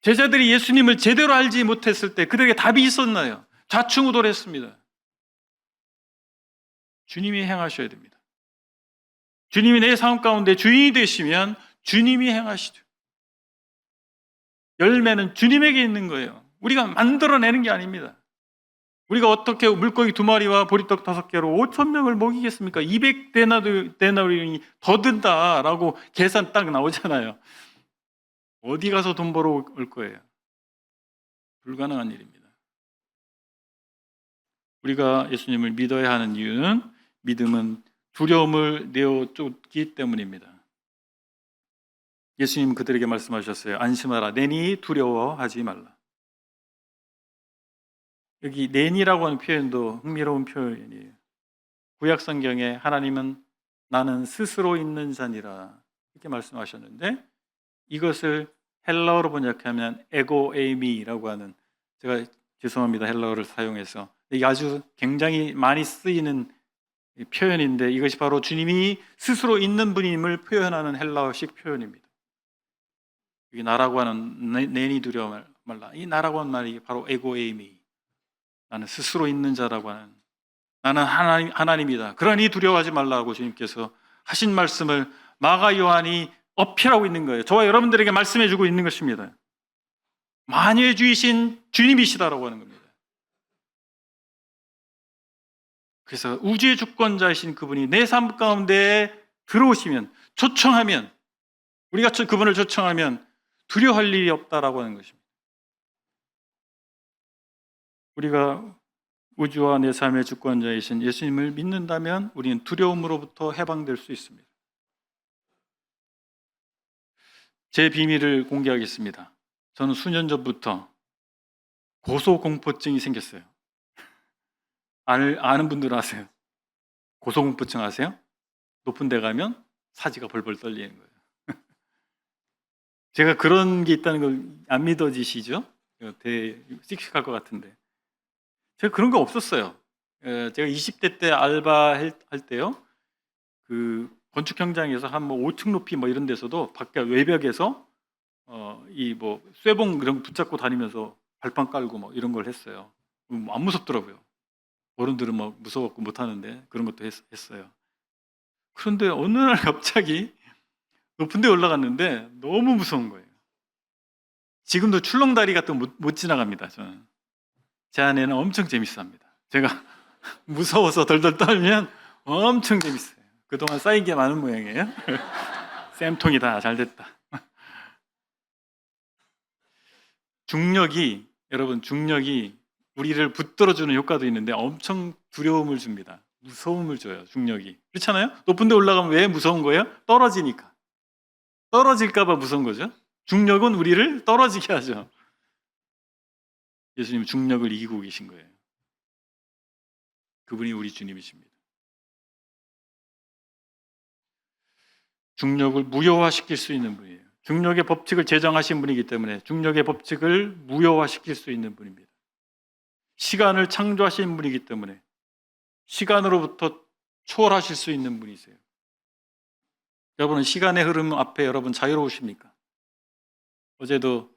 제자들이 예수님을 제대로 알지 못했을 때 그들에게 답이 있었나요? 좌충우돌했습니다. 주님이 행하셔야 됩니다. 주님이 내 삶 가운데 주인이 되시면 주님이 행하시죠. 열매는 주님에게 있는 거예요. 우리가 만들어내는 게 아닙니다. 우리가 어떻게 물고기 2마리와 보리떡 5개로 5천 명을 먹이겠습니까? 200데나리온이 더 든다라고 계산 딱 나오잖아요. 어디 가서 돈 벌어 올 거예요? 불가능한 일입니다. 우리가 예수님을 믿어야 하는 이유는, 믿음은 두려움을 내어 쫓기 때문입니다. 예수님은 그들에게 말씀하셨어요. 안심하라. 내니 두려워하지 말라. 여기 내니라고 하는 표현도 흥미로운 표현이에요. 구약 성경에 하나님은 나는 스스로 있는 자니라 이렇게 말씀하셨는데, 이것을 헬라어로 번역하면 에고 에이미라고 하는, 제가 죄송합니다, 헬라어를 사용해서. 이게 아주 굉장히 많이 쓰이는 표현인데, 이것이 바로 주님이 스스로 있는 분임을 표현하는 헬라어식 표현입니다. 여기 나라고 하는 내니 두려워 말라, 이 나라고 하는 말이 바로 에고 에이미, 나는 스스로 있는 자라고 하는, 나는 하나님이다. 그러니 두려워하지 말라고 주님께서 하신 말씀을 마가 요한이 어필하고 있는 거예요. 저와 여러분들에게 말씀해 주고 있는 것입니다. 만유의 주이신 주님이시다라고 하는 겁니다. 그래서 우주의 주권자이신 그분이 내 삶 가운데 들어오시면, 초청하면, 우리가 그분을 초청하면 두려워할 일이 없다라고 하는 것입니다. 우리가 우주와 내 삶의 주권자이신 예수님을 믿는다면 우리는 두려움으로부터 해방될 수 있습니다. 제 비밀을 공개하겠습니다. 저는 수년 전부터 고소공포증이 생겼어요. 아는 분들은 아세요? 고소공포증 아세요? 높은 데 가면 사지가 벌벌 떨리는 거예요. 제가 그런 게 있다는 걸 안 믿어지시죠? 되게 씩씩할 것 같은데. 제가 그런 거 없었어요. 제가 20대 때 알바할 때요, 그 건축 현장에서 한 5층 높이 이런 데서도 밖에 외벽에서 이 쇠봉 이런 거 붙잡고 다니면서 발판 깔고 이런 걸 했어요. 안 무섭더라고요. 어른들은 무서웠고 못 하는데 그런 것도 했어요. 그런데 어느 날 갑자기 높은 데 올라갔는데 너무 무서운 거예요. 지금도 출렁다리 같은 거 못 지나갑니다. 저는. 제 아내는 엄청 재밌어합니다. 제가 무서워서 덜덜 떨면 엄청 재밌어요. 그동안 쌓인 게 많은 모양이에요. 쌤통이다, 잘 됐다. 여러분 중력이 우리를 붙들어주는 효과도 있는데 엄청 두려움을 줍니다. 무서움을 줘요, 중력이. 그렇잖아요? 높은 데 올라가면 왜 무서운 거예요? 떨어지니까. 떨어질까 봐 무서운 거죠. 중력은 우리를 떨어지게 하죠. 예수님은 중력을 이기고 계신 거예요. 그분이 우리 주님이십니다. 중력을 무효화시킬 수 있는 분이에요. 중력의 법칙을 제정하신 분이기 때문에 중력의 법칙을 무효화시킬 수 있는 분입니다. 시간을 창조하신 분이기 때문에 시간으로부터 초월하실 수 있는 분이세요. 여러분은 시간의 흐름 앞에 여러분 자유로우십니까? 어제도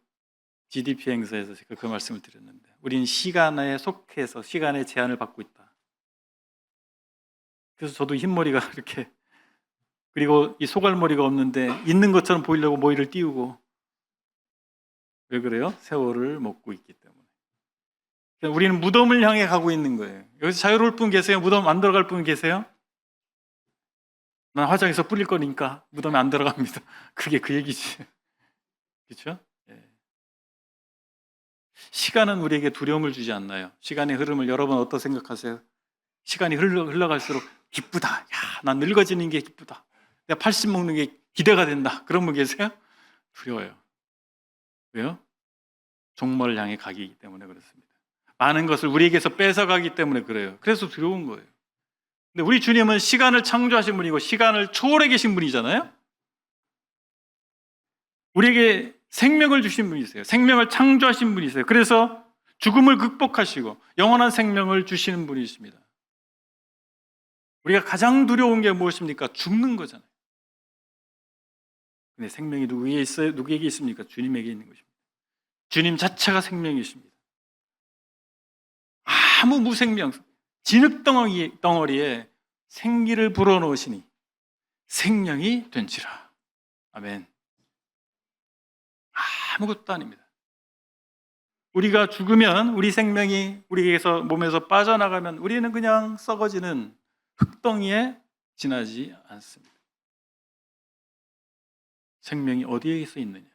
GDP 행사에서 제가 그 말씀을 드렸는데 우리는 시간에 속해서 시간의 제한을 받고 있다. 그래서 저도 흰머리가 이렇게, 그리고 이 소갈머리가 없는데 있는 것처럼 보이려고 머리를 띄우고, 왜 그래요? 세월을 먹고 있기 때문에. 그러니까 우리는 무덤을 향해 가고 있는 거예요. 여기서 자유로울 분 계세요? 무덤 안 들어갈 분 계세요? 난 화장해서 뿌릴 거니까 무덤에 안 들어갑니다. 그게 그 얘기지. 그렇죠? 시간은 우리에게 두려움을 주지 않나요? 시간의 흐름을 여러분 어떻게 생각하세요? 시간이 흘러갈수록 기쁘다. 야, 난 늙어지는 게 기쁘다. 내가 80 먹는 게 기대가 된다. 그런 분 계세요? 두려워요. 왜요? 종말을 향해 가기 때문에 그렇습니다. 많은 것을 우리에게서 뺏어가기 때문에 그래요. 그래서 두려운 거예요. 근데 우리 주님은 시간을 창조하신 분이고 시간을 초월해 계신 분이잖아요. 우리에게 생명을 주신 분이세요. 생명을 창조하신 분이세요. 그래서 죽음을 극복하시고 영원한 생명을 주시는 분이십니다. 우리가 가장 두려운 게 무엇입니까? 죽는 거잖아요. 근데 생명이 누구에게 있어요? 누구에게 있습니까? 주님에게 있는 것입니다. 주님 자체가 생명이십니다. 아무 무생명, 진흙 덩어리에 생기를 불어넣으시니 생명이 된지라. 아멘. 아무것도 아닙니다. 우리가 죽으면 우리 생명이 우리에게서 몸에서 빠져나가면 우리는 그냥 썩어지는 흙덩이에 지나지 않습니다. 생명이 어디에서 있느냐?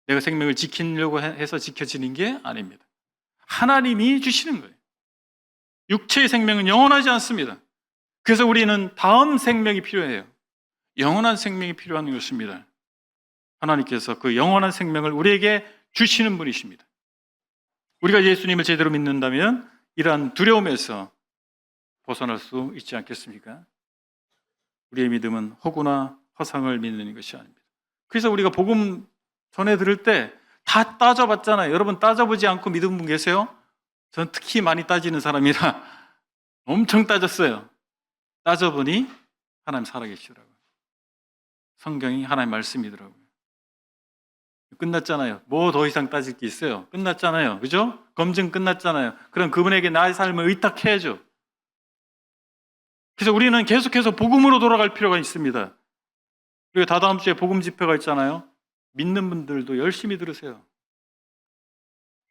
내가 생명을 지키려고 해서 지켜지는 게 아닙니다. 하나님이 주시는 거예요. 육체의 생명은 영원하지 않습니다. 그래서 우리는 다음 생명이 필요해요. 영원한 생명이 필요한 것입니다. 하나님께서 그 영원한 생명을 우리에게 주시는 분이십니다. 우리가 예수님을 제대로 믿는다면 이러한 두려움에서 벗어날 수 있지 않겠습니까? 우리의 믿음은 허구나 허상을 믿는 것이 아닙니다. 그래서 우리가 복음 전해 들을 때 다 따져봤잖아요. 여러분 따져보지 않고 믿은 분 계세요? 전 특히 많이 따지는 사람이라 엄청 따졌어요. 따져보니 하나님 살아계시더라고요. 성경이 하나님 말씀이더라고요. 끝났잖아요. 뭐 더 이상 따질 게 있어요? 끝났잖아요. 그죠? 검증 끝났잖아요. 그럼 그분에게 나의 삶을 의탁해야죠. 그래서 우리는 계속해서 복음으로 돌아갈 필요가 있습니다. 그리고 다다음 주에 복음 집회가 있잖아요. 믿는 분들도 열심히 들으세요.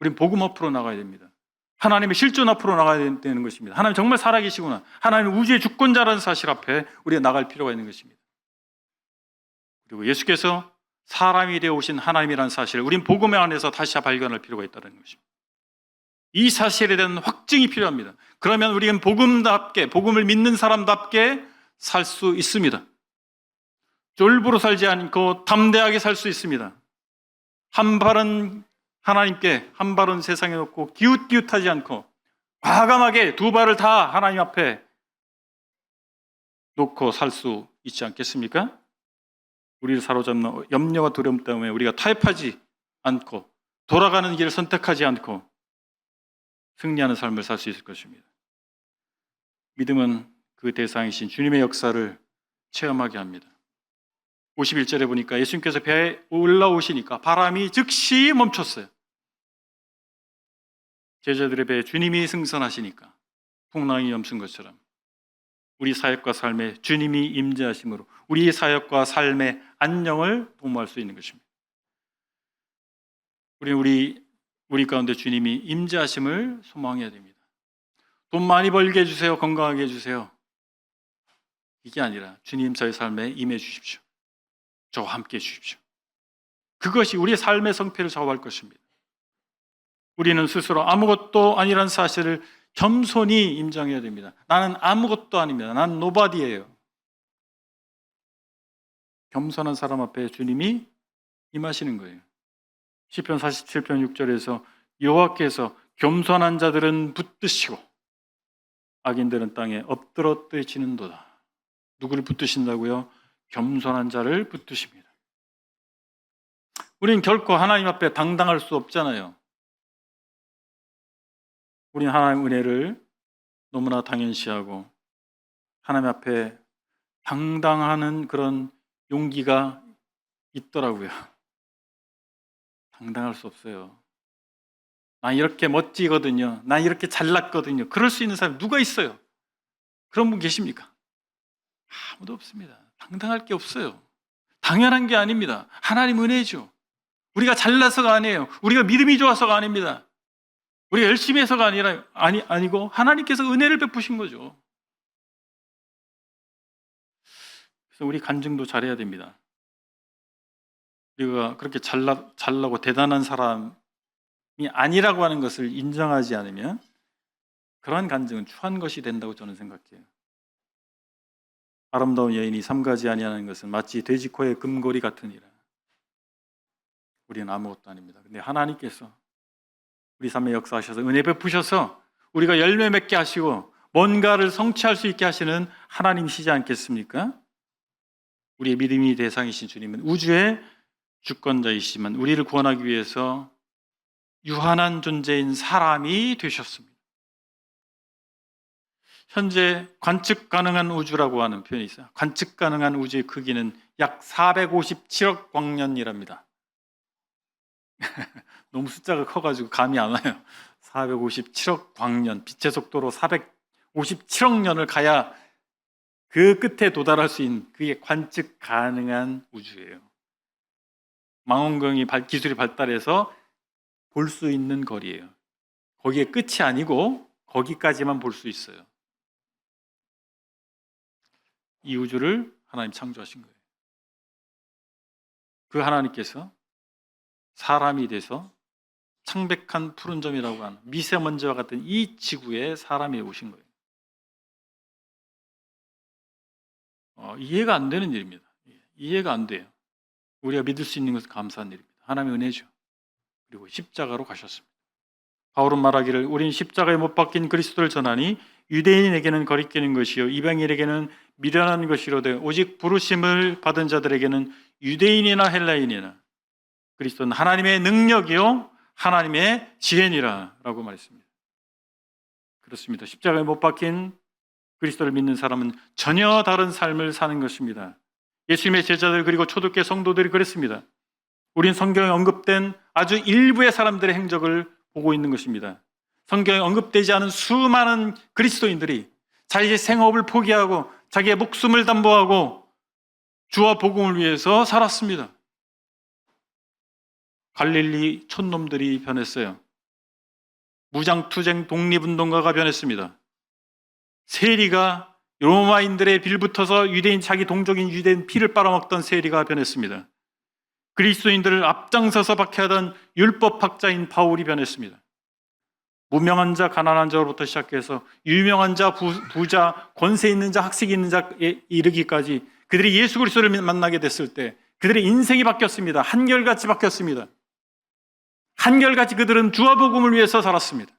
우린 복음 앞으로 나가야 됩니다. 하나님의 실존 앞으로 나가야 되는 것입니다. 하나님 정말 살아계시구나. 하나님 우주의 주권자라는 사실 앞에 우리가 나갈 필요가 있는 것입니다. 그리고 예수께서 사람이 되어 오신 하나님이라는 사실을 우린 복음 안에서 다시 발견할 필요가 있다는 것입니다. 이 사실에 대한 확증이 필요합니다. 그러면 우리는 복음답게, 복음을 믿는 사람답게 살 수 있습니다. 쫄부로 살지 않고 담대하게 살 수 있습니다. 한 발은 하나님께, 한 발은 세상에 놓고 기웃기웃하지 않고 과감하게 두 발을 다 하나님 앞에 놓고 살 수 있지 않겠습니까? 우리를 사로잡는 염려와 두려움 때문에 우리가 타협하지 않고 돌아가는 길을 선택하지 않고 승리하는 삶을 살 수 있을 것입니다. 믿음은 그 대상이신 주님의 역사를 체험하게 합니다. 51절에 보니까 예수님께서 배에 올라오시니까 바람이 즉시 멈췄어요. 제자들의 배에 주님이 승선하시니까 풍랑이 멈춘 것처럼 우리 사역과 삶에 주님이 임재하심으로 우리 사역과 삶의 안녕을 도모할 수 있는 것입니다. 우리 가운데 주님이 임재하심을 소망해야 됩니다. 돈 많이 벌게 해주세요. 건강하게 해주세요. 이게 아니라 주님 저의 삶에 임해 주십시오. 저와 함께 해주십시오. 그것이 우리의 삶의 성패를 좌우할 것입니다. 우리는 스스로 아무것도 아니라는 사실을 겸손히 인정해야 됩니다. 나는 아무것도 아닙니다. 난 노바디예요. 겸손한 사람 앞에 주님이 임하시는 거예요. 시편 47편 6절에서 여호와께서 겸손한 자들은 붙드시고 악인들은 땅에 엎드러 떼지는도다. 누구를 붙드신다고요? 겸손한 자를 붙드십니다. 우리는 결코 하나님 앞에 당당할 수 없잖아요. 우리는 하나님의 은혜를 너무나 당연시하고 하나님 앞에 당당하는 그런 용기가 있더라고요. 당당할 수 없어요. 난 이렇게 멋지거든요. 난 이렇게 잘났거든요. 그럴 수 있는 사람 누가 있어요? 그런 분 계십니까? 아무도 없습니다. 당당할 게 없어요. 당연한 게 아닙니다. 하나님 은혜죠. 우리가 잘나서가 아니에요. 우리가 믿음이 좋아서가 아닙니다. 우리가 열심히 해서가 아니고 하나님께서 은혜를 베푸신 거죠. 그래서 우리 간증도 잘해야 됩니다. 우리가 그렇게 잘나고 대단한 사람이 아니라고 하는 것을 인정하지 않으면 그러한 간증은 추한 것이 된다고 저는 생각해요. 아름다운 여인이 삼가지 아니하는 것은 마치 돼지코의 금고리 같으니라. 우리는 아무것도 아닙니다. 근데 하나님께서 우리 삶에 역사하셔서 은혜 베푸셔서 우리가 열매 맺게 하시고 뭔가를 성취할 수 있게 하시는 하나님이시지 않겠습니까? 우리의 믿음이 대상이신 주님은 우주의 주권자이시지만 우리를 구원하기 위해서 유한한 존재인 사람이 되셨습니다. 현재 관측 가능한 우주라고 하는 표현이 있어요. 관측 가능한 우주의 크기는 약 457억 광년이랍니다. 너무 숫자가 커가지고 감이 안 와요. 457억 광년, 빛의 속도로 457억 년을 가야 그 끝에 도달할 수 있는 그게 관측 가능한 우주예요. 망원경이 기술이 발달해서 볼 수 있는 거리예요. 거기에 끝이 아니고 거기까지만 볼 수 있어요. 이 우주를 하나님 창조하신 거예요. 그 하나님께서 사람이 돼서 창백한 푸른 점이라고 하는 미세먼지와 같은 이 지구에 사람이 오신 거예요. 이해가 안 되는 일입니다. 이해가 안 돼요. 우리가 믿을 수 있는 것은 감사한 일입니다. 하나님의 은혜죠. 그리고 십자가로 가셨습니다. 바울은 말하기를 우리는 십자가에 못 박힌 그리스도를 전하니 유대인에게는 거리끼는 것이요 이방인에게는 미련한 것이로되 오직 부르심을 받은 자들에게는 유대인이나 헬라인이나 그리스도는 하나님의 능력이요 하나님의 지혜니라 라고 말했습니다. 그렇습니다. 십자가에 못 박힌 그리스도를 믿는 사람은 전혀 다른 삶을 사는 것입니다. 예수님의 제자들 그리고 초대교회 성도들이 그랬습니다. 우린 성경에 언급된 아주 일부의 사람들의 행적을 보고 있는 것입니다. 성경에 언급되지 않은 수많은 그리스도인들이 자기의 생업을 포기하고 자기의 목숨을 담보하고 주와 복음을 위해서 살았습니다. 갈릴리 촌놈들이 변했어요. 무장투쟁 독립운동가가 변했습니다. 세리가 로마인들의 빌붙어서 자기 동족인 유대인 피를 빨아먹던 세리가 변했습니다. 그리스도인들을 앞장서서 박해하던 율법학자인 바울이 변했습니다. 무명한 자, 가난한 자로부터 시작해서 유명한 자, 부자, 권세 있는 자, 학식 있는 자에 이르기까지 그들이 예수 그리스도를 만나게 됐을 때 그들의 인생이 바뀌었습니다. 한결같이 바뀌었습니다. 한결같이 그들은 주와 복음을 위해서 살았습니다.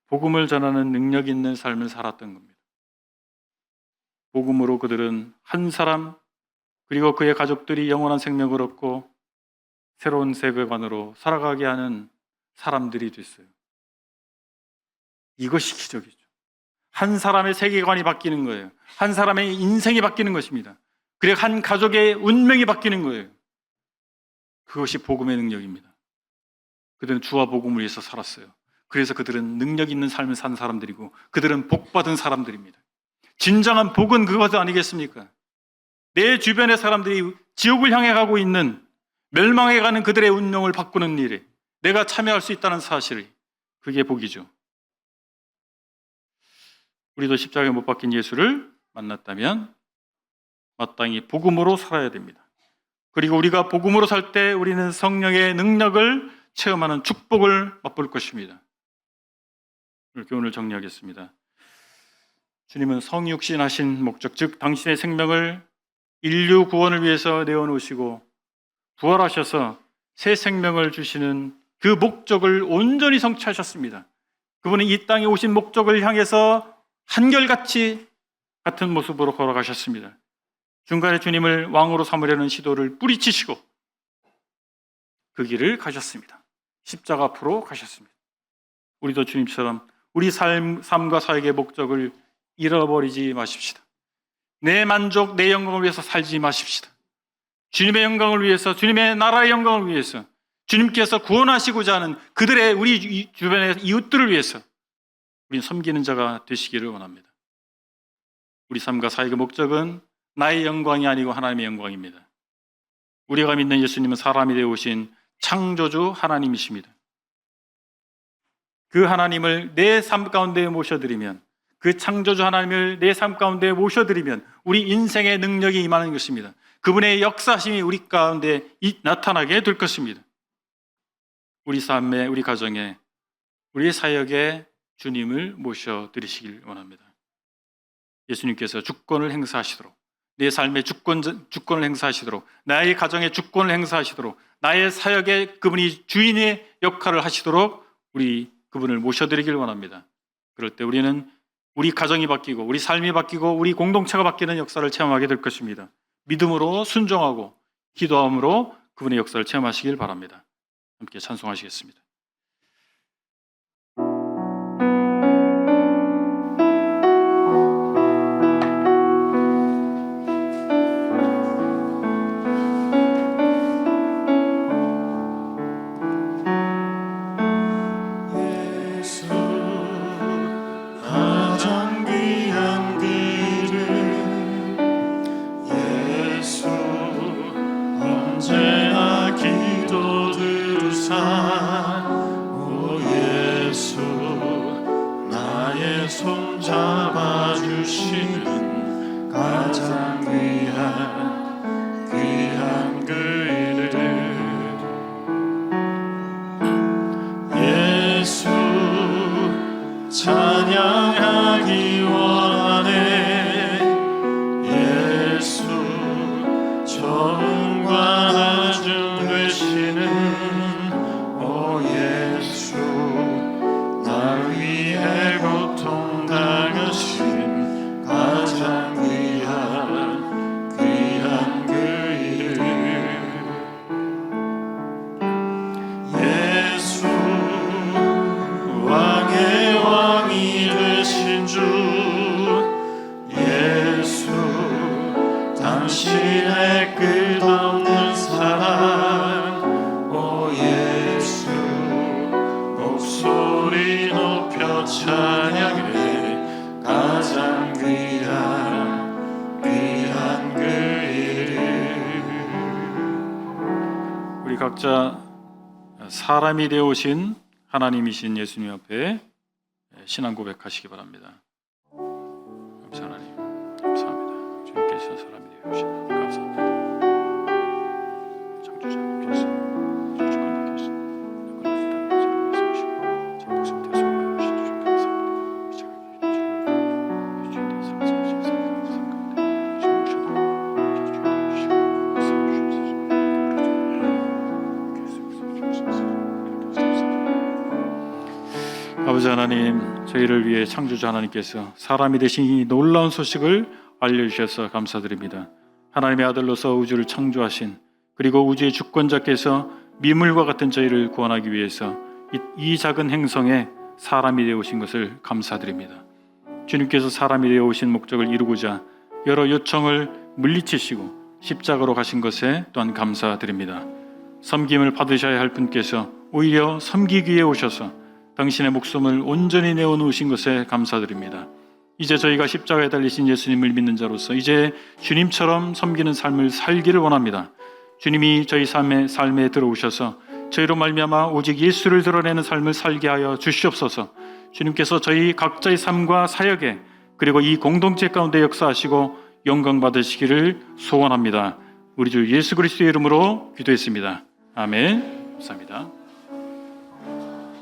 복음을 전하는 능력 있는 삶을 살았던 겁니다. 복음으로 그들은 한 사람 그리고 그의 가족들이 영원한 생명을 얻고 새로운 세계관으로 살아가게 하는 사람들이 됐어요. 이것이 기적이죠. 한 사람의 세계관이 바뀌는 거예요. 한 사람의 인생이 바뀌는 것입니다. 그리고 한 가족의 운명이 바뀌는 거예요. 그것이 복음의 능력입니다. 그들은 주와 복음을 위해서 살았어요. 그래서 그들은 능력 있는 삶을 산 사람들이고 그들은 복받은 사람들입니다. 진정한 복은 그것 아니겠습니까? 내 주변의 사람들이 지옥을 향해 가고 있는 멸망해 가는 그들의 운명을 바꾸는 일에 내가 참여할 수 있다는 사실, 그게 복이죠. 우리도 십자가에 못 박힌 예수를 만났다면 마땅히 복음으로 살아야 됩니다. 그리고 우리가 복음으로 살 때 우리는 성령의 능력을 체험하는 축복을 맛볼 것입니다. 이렇게 오늘 정리하겠습니다. 주님은 성육신하신 목적, 즉 당신의 생명을 인류 구원을 위해서 내어놓으시고 부활하셔서 새 생명을 주시는 그 목적을 온전히 성취하셨습니다. 그분은 이 땅에 오신 목적을 향해서 한결같이 같은 모습으로 걸어가셨습니다. 중간에 주님을 왕으로 삼으려는 시도를 뿌리치시고 그 길을 가셨습니다. 십자가 앞으로 가셨습니다. 우리도 주님처럼 우리 삶과 사역의 목적을 잃어버리지 마십시다. 내 만족, 내 영광을 위해서 살지 마십시다. 주님의 영광을 위해서, 주님의 나라의 영광을 위해서, 주님께서 구원하시고자 하는 그들의 우리 주변의 이웃들을 위해서 우리는 섬기는 자가 되시기를 원합니다. 우리 삶과 사역의 목적은 나의 영광이 아니고 하나님의 영광입니다. 우리가 믿는 예수님은 사람이 되어 오신 창조주 하나님이십니다. 그 하나님을 내 삶 가운데 모셔드리면, 그 창조주 하나님을 내 삶 가운데 모셔드리면 우리 인생의 능력이 임하는 것입니다. 그분의 역사심이 우리 가운데 나타나게 될 것입니다. 우리 삶에, 우리 가정에, 우리 사역에 주님을 모셔드리시길 원합니다. 예수님께서 주권을 행사하시도록, 내 삶의 주권을 행사하시도록, 나의 가정의 주권을 행사하시도록, 나의 사역에 그분이 주인의 역할을 하시도록 우리 그분을 모셔드리길 원합니다. 그럴 때 우리는 우리 가정이 바뀌고 우리 삶이 바뀌고 우리 공동체가 바뀌는 역사를 체험하게 될 것입니다. 믿음으로 순종하고 기도함으로 그분의 역사를 체험하시길 바랍니다. 함께 찬송하시겠습니다. 손 잡아주시는 가장 귀한 그 이름 예수 찬양하기 원하네 예수 전과 나중 되시는 오 예수 날 위해 고통 당하신 가장 귀한 그 이름 예수 왕의 왕이 되신 주 예수 당신의 끝없는 사랑 오 예수 목소리 높여 찬양해 가장 귀한 그 이름 우리 각자 사람이 되어 오신 하나님이신 예수님 앞에 신앙 고백하시기 바랍니다. 감사 하나님, 감사합니다. 주님께서 사람이 되어 오신 하나님 감사합니다. 창조자님께서 주권자께서 누구나 땅에 위해서 오시고 제 목숨 대속을 오신 주 감사합니다. 제가 주님 대해서 말씀하신 사람 감사합니다. 주님 오셔도 주님 되어주시고 말씀해 주셔서 아버지 하나님, 저희를 위해 창조주 하나님께서 사람이 되신 이 놀라운 소식을 알려주셔서 감사드립니다. 하나님의 아들로서 우주를 창조하신, 그리고 우주의 주권자께서 미물과 같은 저희를 구원하기 위해서 이 작은 행성에 사람이 되어 오신 것을 감사드립니다. 주님께서 사람이 되어 오신 목적을 이루고자 여러 요청을 물리치시고 십자가로 가신 것에 또한 감사드립니다. 섬김을 받으셔야 할 분께서 오히려 섬기기 위해 오셔서 당신의 목숨을 온전히 내어놓으신 것에 감사드립니다. 이제 저희가 십자가에 달리신 예수님을 믿는 자로서 이제 주님처럼 섬기는 삶을 살기를 원합니다. 주님이 저희 삶에 들어오셔서 저희로 말미암아 오직 예수를 드러내는 삶을 살게 하여 주시옵소서. 주님께서 저희 각자의 삶과 사역에 그리고 이 공동체 가운데 역사하시고 영광 받으시기를 소원합니다. 우리 주 예수 그리스도의 이름으로 기도했습니다. 아멘. 감사합니다.